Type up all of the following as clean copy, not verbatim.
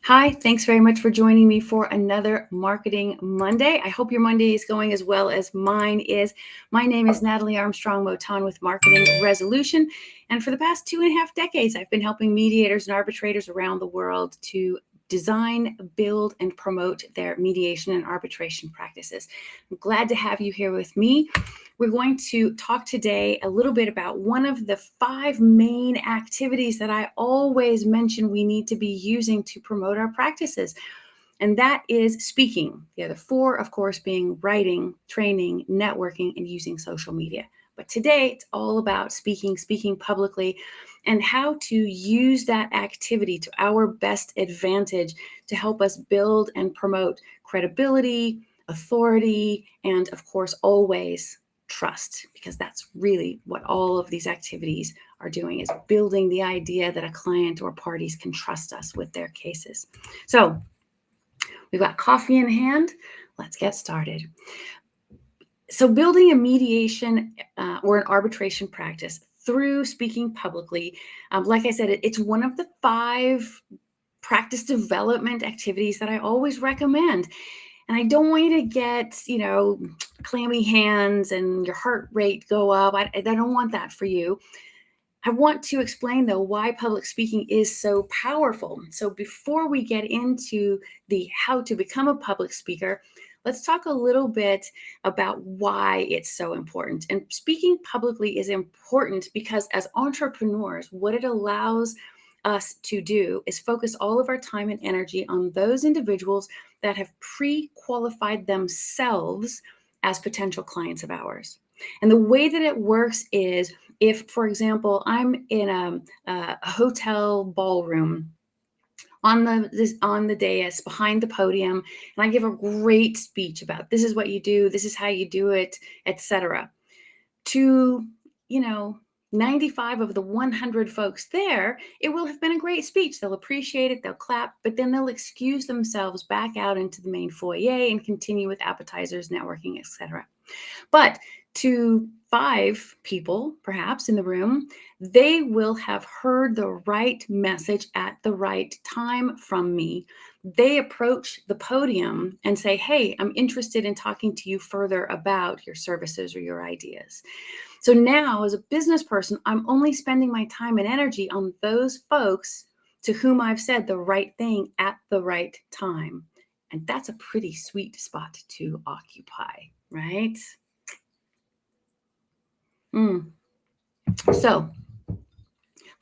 Hi, thanks very much for joining me for another Marketing Monday. I hope your Monday is going as well as mine is. My name is Natalie Armstrong-Motin with Marketing Resolution. And for the past 2.5 decades, I've been helping mediators and arbitrators around the world to design, build, and promote their mediation and arbitration practices. I'm glad to have you here with me. We're going to talk today a little bit about one of the 5 main activities that I always mention we need to be using to promote our practices, and that is speaking. The other 4, of course, being writing, training, networking, and using social media. But today, it's all about speaking publicly, and how to use that activity to our best advantage to help us build and promote credibility, authority, and of course, always trust, because that's really what all of these activities are doing, is building the idea that a client or parties can trust us with their cases. So we've got coffee in hand. Let's get started. So building a mediation or an arbitration practice through speaking publicly, like I said, it's one of the 5 practice development activities that I always recommend. And I don't want you to get, clammy hands and your heart rate go up. I don't want that for you. I want to explain, though, why public speaking is so powerful. So before we get into the how to become a public speaker, let's talk a little bit about why it's so important. And speaking publicly is important because as entrepreneurs, what it allows us to do is focus all of our time and energy on those individuals that have pre-qualified themselves as potential clients of ours. And the way that it works is, if, for example, I'm in a hotel ballroom on the dais behind the podium, and I give a great speech about this is what you do, this is how you do it, etc. To 95 of the 100 folks there, it will have been a great speech. They'll appreciate it, they'll clap, but then they'll excuse themselves back out into the main foyer and continue with appetizers, networking, etc. But to 5 people, perhaps, in the room, they will have heard the right message at the right time from me. They approach the podium and say, hey, I'm interested in talking to you further about your services or your ideas. So now, as a business person, I'm only spending my time and energy on those folks to whom I've said the right thing at the right time. And that's a pretty sweet spot to occupy, right? So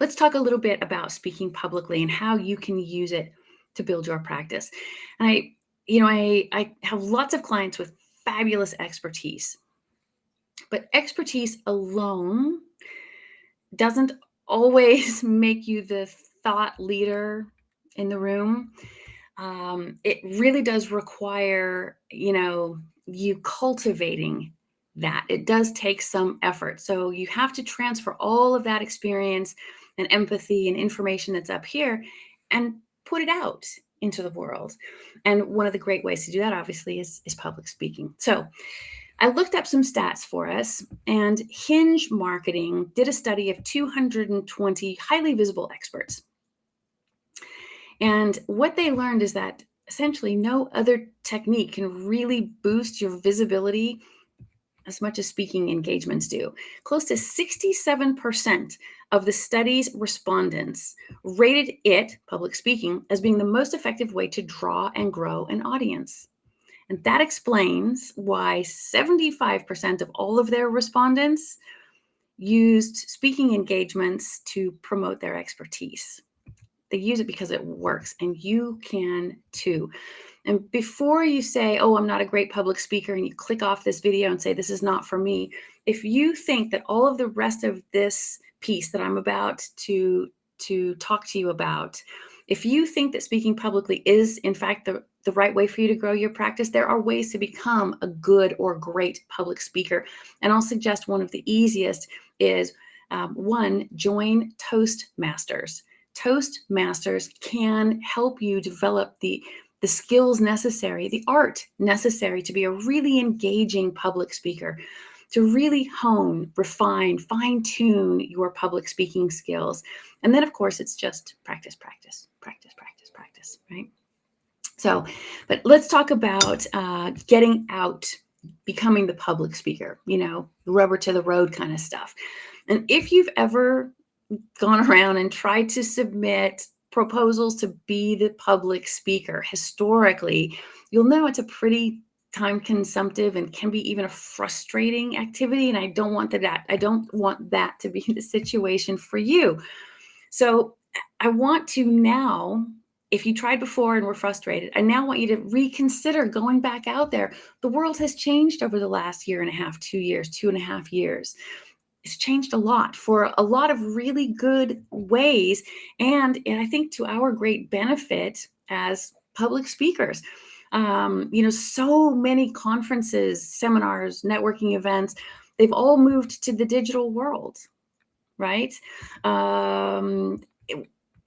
let's talk a little bit about speaking publicly and how you can use it to build your practice. And I have lots of clients with fabulous expertise, but expertise alone doesn't always make you the thought leader in the room. It really does require, you cultivating that. It does take some effort. So you have to transfer all of that experience and empathy and information that's up here and put it out into the world. And one of the great ways to do that, obviously, is public speaking. So I looked up some stats for us, and Hinge Marketing did a study of 220 highly visible experts. And what they learned is that essentially no other technique can really boost your visibility as much as speaking engagements do. Close to 67% of the study's respondents rated it, public speaking, as being the most effective way to draw and grow an audience. And that explains why 75% of all of their respondents used speaking engagements to promote their expertise. They use it because it works, and you can too. And before you say, oh, I'm not a great public speaker, and you click off this video and say, this is not for me, if you think that all of the rest of this piece that I'm about to talk to you about, if you think that speaking publicly is, in fact, the right way for you to grow your practice, there are ways to become a good or great public speaker. And I'll suggest one of the easiest is, 1, join Toastmasters. Toastmasters can help you develop the skills necessary, the art necessary to be a really engaging public speaker, to really hone, refine, fine-tune your public speaking skills. And then, of course, it's just practice. is, right? So, but let's talk about getting out, becoming the public speaker, rubber to the road kind of stuff. And if you've ever gone around and tried to submit proposals to be the public speaker historically, you'll know it's a pretty time consumptive and can be even a frustrating activity. And I don't want that to be the situation for you. So I want to now, if you tried before and were frustrated, I now want you to reconsider going back out there. The world has changed over the last year and a half, 2 years, 2.5 years. It's changed a lot for a lot of really good ways. And I think to our great benefit as public speakers. So many conferences, seminars, networking events, they've all moved to the digital world, right? And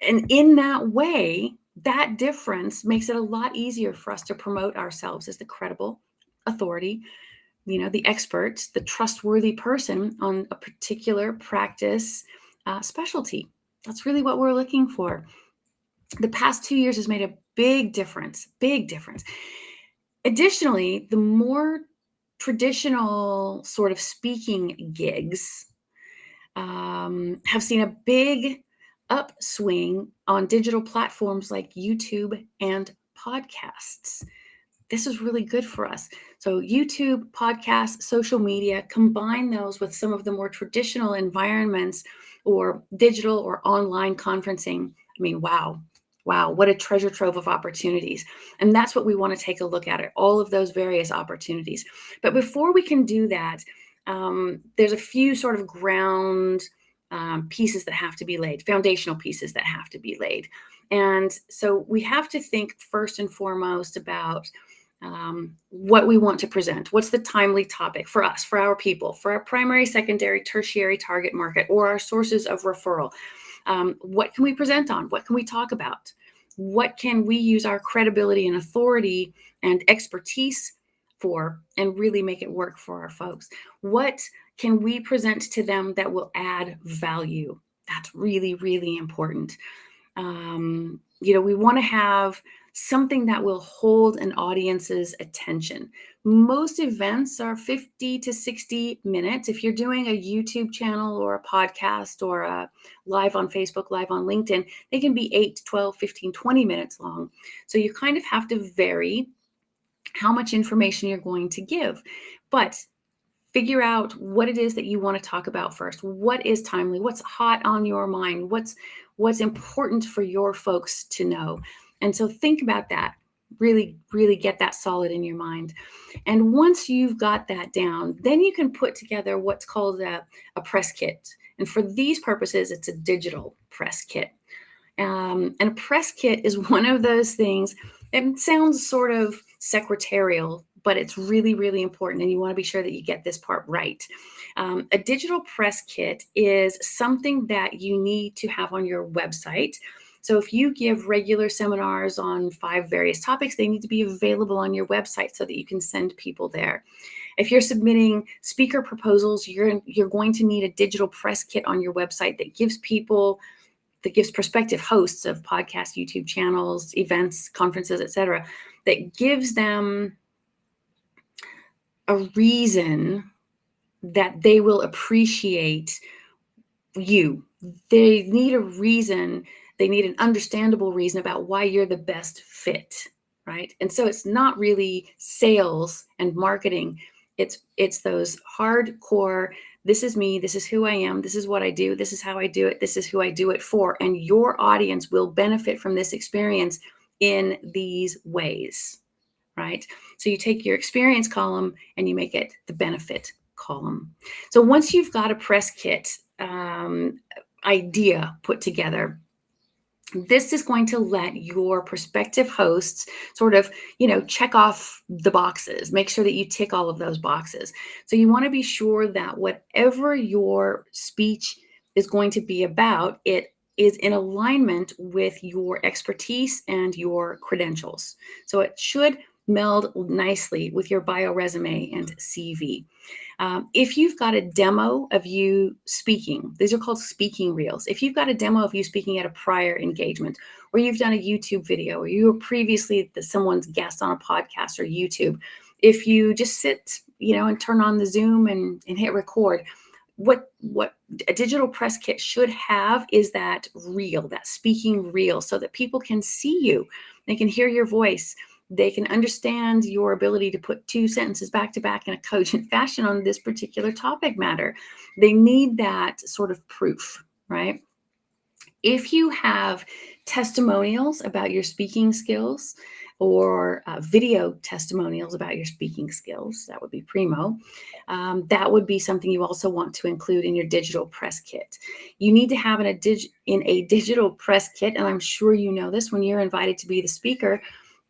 in that way, that difference makes it a lot easier for us to promote ourselves as the credible authority, the expert, the trustworthy person on a particular practice specialty. That's really what we're looking for. The past 2 years has made a big difference, big difference. Additionally, the more traditional sort of speaking gigs have seen a big upswing on digital platforms like YouTube and podcasts. This is really good for us. So YouTube, podcasts, social media, combine those with some of the more traditional environments or digital or online conferencing. I mean, wow, what a treasure trove of opportunities. And that's what we want to take a look at all of those various opportunities. But before we can do that, there's a few sort of ground pieces that have to be laid, foundational pieces that have to be laid. And so we have to think first and foremost about what we want to present. What's the timely topic for us, for our people, for our primary, secondary, tertiary target market, or our sources of referral? What can we present on? What can we talk about? What can we use our credibility and authority and expertise for and really make it work for our folks? What can we present to them that will add value? That's really, really important. We want to have something that will hold an audience's attention. Most events are 50 to 60 minutes. If you're doing a YouTube channel or a podcast or a live on Facebook, live on LinkedIn, they can be 8, 12, 15, 20 minutes long. So you kind of have to vary how much information you're going to give. But figure out what it is that you want to talk about first. What is timely? What's hot on your mind? What's important for your folks to know? And so think about that. Really, really get that solid in your mind. And once you've got that down, then you can put together what's called a press kit. And for these purposes, it's a digital press kit. And a press kit is one of those things. It sounds sort of secretarial, but it's really, really important. And you want to be sure that you get this part right. A digital press kit is something that you need to have on your website. So if you give regular seminars on 5 various topics, they need to be available on your website so that you can send people there. If you're submitting speaker proposals, you're going to need a digital press kit on your website that gives prospective hosts of podcasts, YouTube channels, events, conferences, etc., that gives them a reason that they will appreciate you. They need a reason, they need an understandable reason about why you're the best fit, right? And so it's not really sales and marketing. It's those hardcore, this is me, this is who I am, this is what I do, this is how I do it, this is who I do it for, and your audience will benefit from this experience in these ways, right? So you take your experience column and you make it the benefit column. So once you've got a press kit idea put together, this is going to let your prospective hosts sort of, check off the boxes, make sure that you tick all of those boxes. So you want to be sure that whatever your speech is going to be about, it is in alignment with your expertise and your credentials. So it should meld nicely with your bio, resume, and CV. If you've got a demo of you speaking, these are called speaking reels. If you've got a demo of you speaking at a prior engagement, or you've done a YouTube video, or you were previously someone's guest on a podcast or YouTube, if you just sit, and turn on the Zoom and hit record, what a digital press kit should have is that reel, that speaking reel, so that people can see you, they can hear your voice, they can understand your ability to put two sentences back to back in a cogent fashion on this particular topic matter. They need that sort of proof, right? If you have testimonials about your speaking skills, or video testimonials about your speaking skills, that would be primo. That would be something you also want to include in your digital press kit. You need to have in a digital press kit, and I'm sure you know this, when you're invited to be the speaker,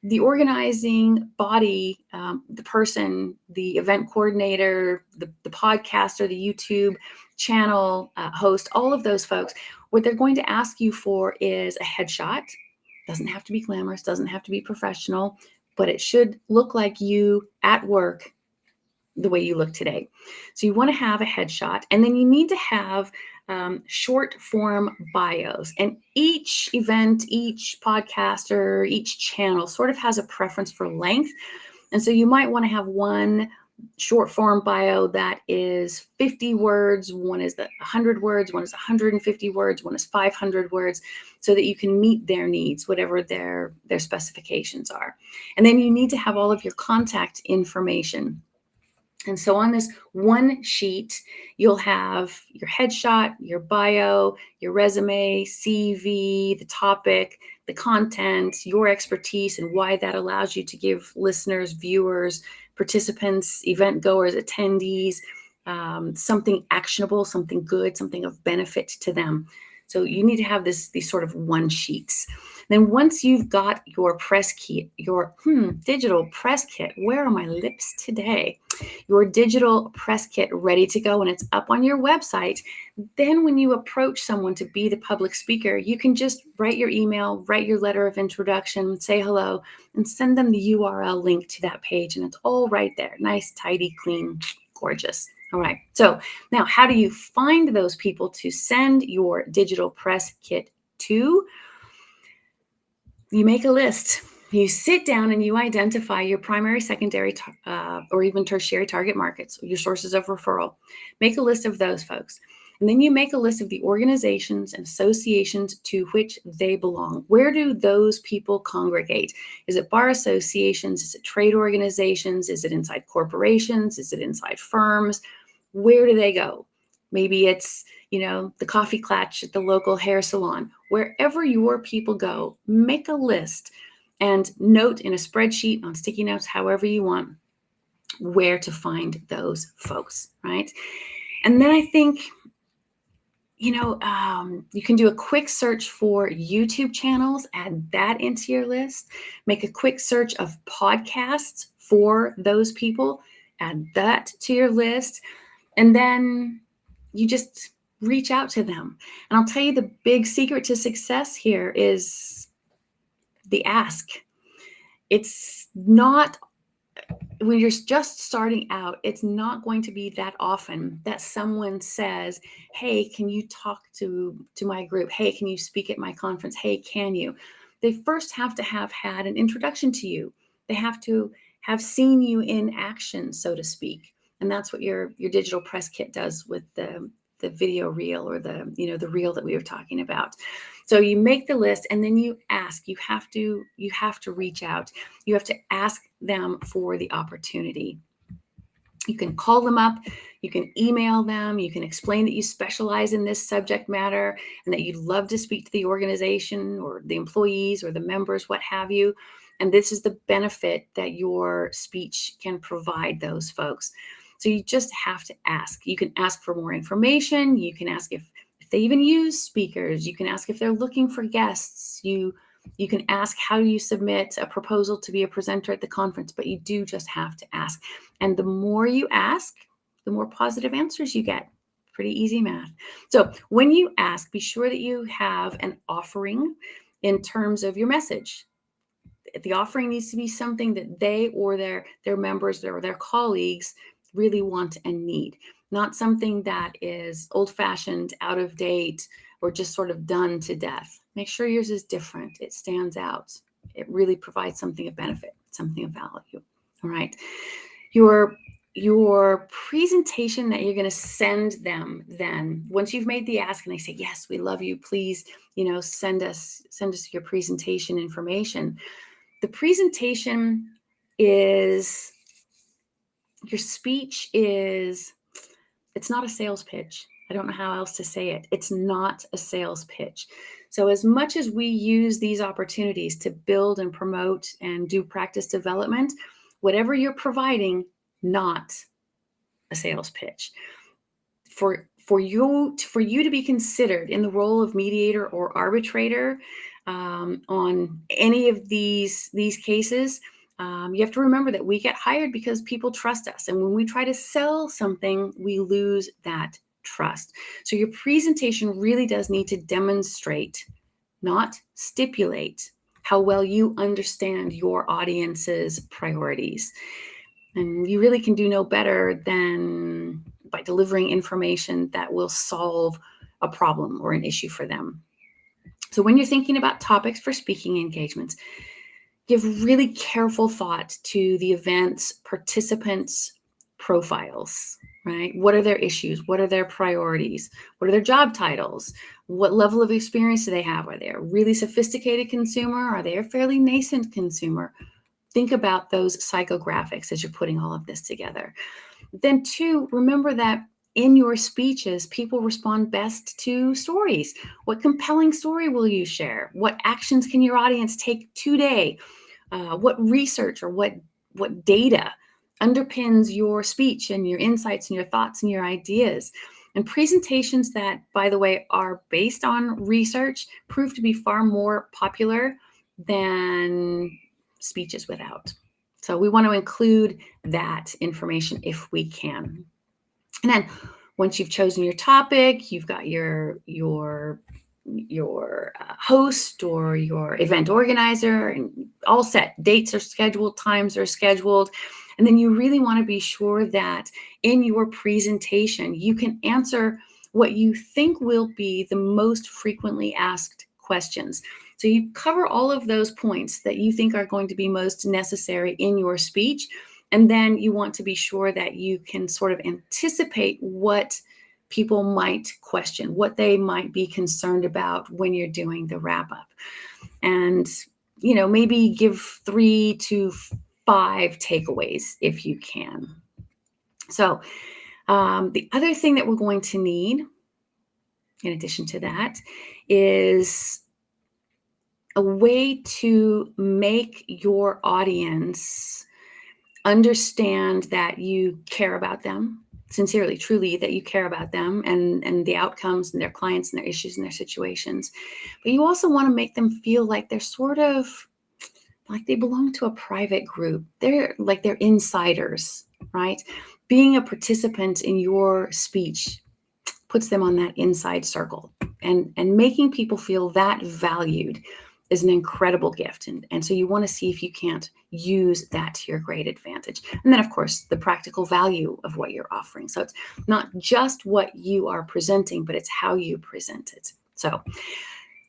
the organizing body, the person, the event coordinator, the podcaster, the YouTube channel host, all of those folks, what they're going to ask you for is a headshot. Doesn't have to be glamorous, doesn't have to be professional, but it should look like you at work the way you look today. So you want to have a headshot, and then you need to have short form bios. And each event, each podcaster, each channel sort of has a preference for length. And so you might want to have one short form bio that is 50 words, one is 100 words, one is 150 words, one is 500 words, so that you can meet their needs, whatever their specifications are. And then you need to have all of your contact information. And so on this one sheet, you'll have your headshot, your bio, your resume, CV, the topic, the content, your expertise, and why that allows you to give listeners, viewers, participants, event goers, attendees, something actionable, something good, something of benefit to them. So you need to have these sort of one sheets. Then once you've got your press kit, your digital press kit, where are my lips today? Your digital press kit ready to go, and it's up on your website. Then when you approach someone to be the public speaker, you can just write your email, write your letter of introduction, say hello, and send them the URL link to that page. And it's all right there. Nice, tidy, clean, gorgeous. All right. So now how do you find those people to send your digital press kit to? You make a list. You sit down and you identify your primary, secondary, or even tertiary target markets, your sources of referral. Make a list of those folks. And then you make a list of the organizations and associations to which they belong. Where do those people congregate? Is it bar associations? Is it trade organizations? Is it inside corporations? Is it inside firms? Where do they go? Maybe it's, the coffee clutch at the local hair salon. Wherever your people go, make a list and note in a spreadsheet, on sticky notes, however you want, where to find those folks, right? And then I think, you can do a quick search for YouTube channels, add that into your list, make a quick search of podcasts for those people, add that to your list, and then you just reach out to them. And I'll tell you, the big secret to success here is the ask. It's not, when you're just starting out, it's not going to be that often that someone says, hey, can you talk to my group? Hey, can you speak at my conference? Hey, can you? They first have to have had an introduction to you. They have to have seen you in action, so to speak. And that's what your digital press kit does with the video reel, or the reel that we were talking about. So you make the list, and then you ask. You have to reach out. You have to ask them for the opportunity. You can call them up, you can email them, you can explain that you specialize in this subject matter and that you'd love to speak to the organization or the employees or the members, what have you. And this is the benefit that your speech can provide those folks. So you just have to ask. You can ask for more information. You can ask if they even use speakers. You can ask if they're looking for guests. You can ask how you submit a proposal to be a presenter at the conference, but you do just have to ask. And the more you ask, the more positive answers you get. Pretty easy math. So when you ask, be sure that you have an offering in terms of your message. the offering needs to be something that they or their members or their colleagues really want and need, not something that is old-fashioned, out of date, or just sort of done to death. Make sure yours is different. It stands out. It really provides something of benefit, something of value. All right. Your presentation that you're going to send them, then once you've made the ask and they say, yes, we love you, please, send us your presentation information. The presentation is, your speech is, it's not a sales pitch. I don't know how else to say it. It's not a sales pitch. So as much as we use these opportunities to build and promote and do practice development, whatever you're providing, not a sales pitch. For you to be considered in the role of mediator or arbitrator on any of these cases, you have to remember that we get hired because people trust us. And when we try to sell something, we lose that trust. So your presentation really does need to demonstrate, not stipulate, how well you understand your audience's priorities. And you really can do no better than by delivering information that will solve a problem or an issue for them. So when you're thinking about topics for speaking engagements, give really careful thought to the event's participants' profiles, right? What are their issues? What are their priorities? What are their job titles? What level of experience do they have? Are they a really sophisticated consumer? Are they a fairly nascent consumer? Think about those psychographics as you're putting all of this together. Then 2, remember that in your speeches, people respond best to stories. What compelling story will you share? What actions can your audience take today? What research or what data underpins your speech and your insights and your thoughts and your ideas? And presentations that, by the way, are based on research prove to be far more popular than speeches without. So we want to include that information if we can. And then once you've chosen your topic, you've got your host or your event organizer and all set. Dates are scheduled, times are scheduled. And then you really want to be sure that in your presentation, you can answer what you think will be the most frequently asked questions. So you cover all of those points that you think are going to be most necessary in your speech. And then you want to be sure that you can sort of anticipate what people might question, what they might be concerned about when you're doing the wrap up. And, maybe give 3 to 5 takeaways if you can. So the other thing that we're going to need, in addition to that, is a way to make your audience understand that you care about them, sincerely, truly, that you care about them and the outcomes and their clients and their issues and their situations. But you also want to make them feel like they're sort of like they belong to a private group. They're insiders, right? Being a participant in your speech puts them on that inside circle, and making people feel that valued is an incredible gift. And so you want to see if you can't use that to your great advantage. And then, of course, the practical value of what you're offering. So it's not just what you are presenting, but it's how you present it. So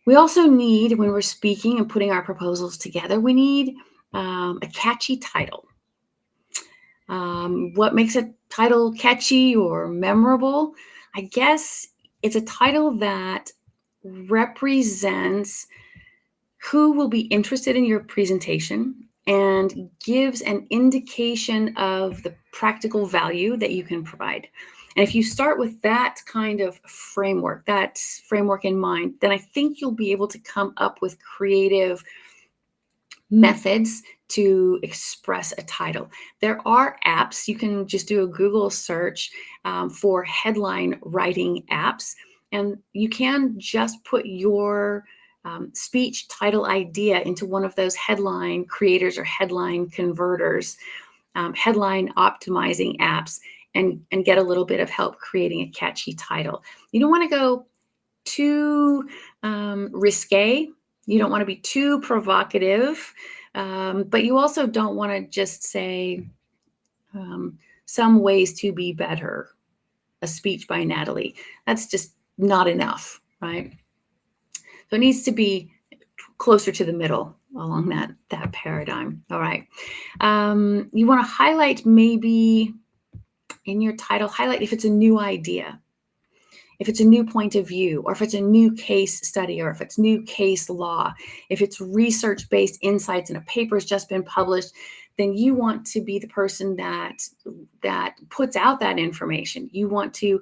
we also need, when we're speaking and putting our proposals together, we need a catchy title. What makes a title catchy or memorable? I guess it's a title that represents who will be interested in your presentation and gives an indication of the practical value that you can provide. And if you start with that kind of framework, in mind, then I think you'll be able to come up with creative methods to express a title. There are apps. You can just do a Google search for headline writing apps, and you can just put your speech title idea into one of those headline creators or headline converters, headline optimizing apps, and get a little bit of help creating a catchy title. You don't want to go too risque. You don't want to be too provocative, But you also don't want to just say some ways to be better, a speech by Natalie. That's just not enough, right? So it needs to be closer to the middle along that paradigm. All right. You want to highlight, maybe in your title, highlight if it's a new idea, if it's a new point of view, or if it's a new case study, or if it's new case law, if it's research-based insights and a paper's just been published, then you want to be the person that puts out that information. You want to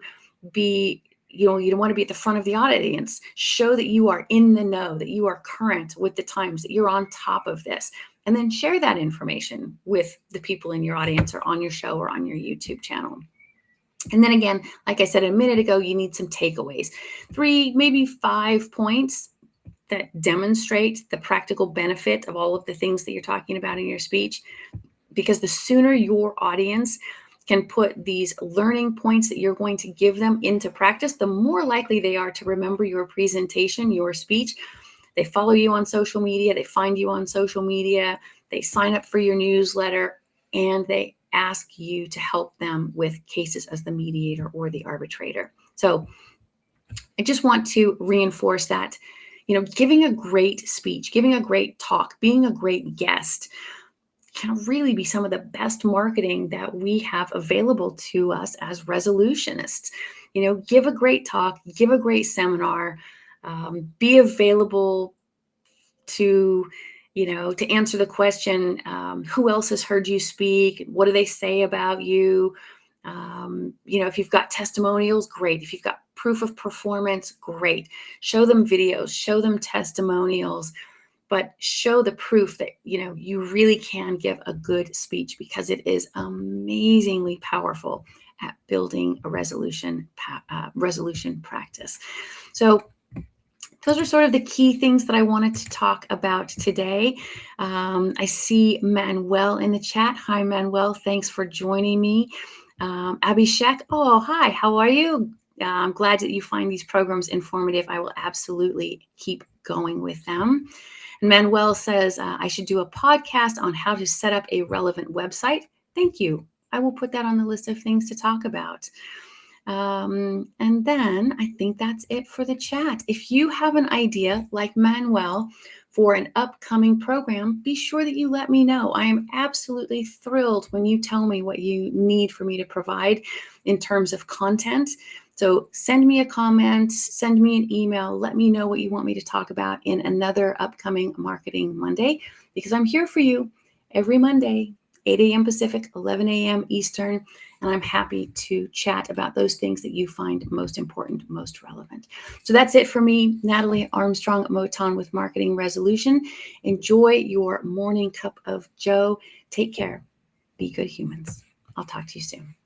be, you don't want to be at the front of the audience. Show that you are in the know, that you are current with the times, that you're on top of this, and then share that information with the people in your audience or on your show or on your YouTube channel. And then again, like I said a minute ago, you need some takeaways, 3, maybe 5 points that demonstrate the practical benefit of all of the things that you're talking about in your speech, because the sooner your audience can put these learning points that you're going to give them into practice, the more likely they are to remember your presentation, your speech. They follow you on social media, they find you on social media, they sign up for your newsletter, and they ask you to help them with cases as the mediator or the arbitrator. So I just want to reinforce that, giving a great speech, giving a great talk, being a great guest can really be some of the best marketing that we have available to us as resolutionists. Give a great talk, give a great seminar, be available to answer the question, who else has heard you speak? What do they say about you? If you've got testimonials, great. If you've got proof of performance, great. Show them videos, show them testimonials, but show the proof that, you really can give a good speech, because it is amazingly powerful at building a resolution practice. So those are sort of the key things that I wanted to talk about today. I see Manuel in the chat. Hi, Manuel. Thanks for joining me. Abhishek. Oh, hi. How are you? I'm glad that you find these programs informative. I will absolutely keep going with them. And Manuel says, I should do a podcast on how to set up a relevant website. Thank you. I will put that on the list of things to talk about. And then I think that's it for the chat. If you have an idea like Manuel for an upcoming program, be sure that you let me know. I am absolutely thrilled when you tell me what you need for me to provide in terms of content. So send me a comment, send me an email, let me know what you want me to talk about in another upcoming Marketing Monday, because I'm here for you every Monday, 8 a.m. Pacific, 11 a.m. Eastern, and I'm happy to chat about those things that you find most important, most relevant. So that's it for me, Natalie Armstrong-Motin with Marketing Resolution. Enjoy your morning cup of joe. Take care. Be good humans. I'll talk to you soon.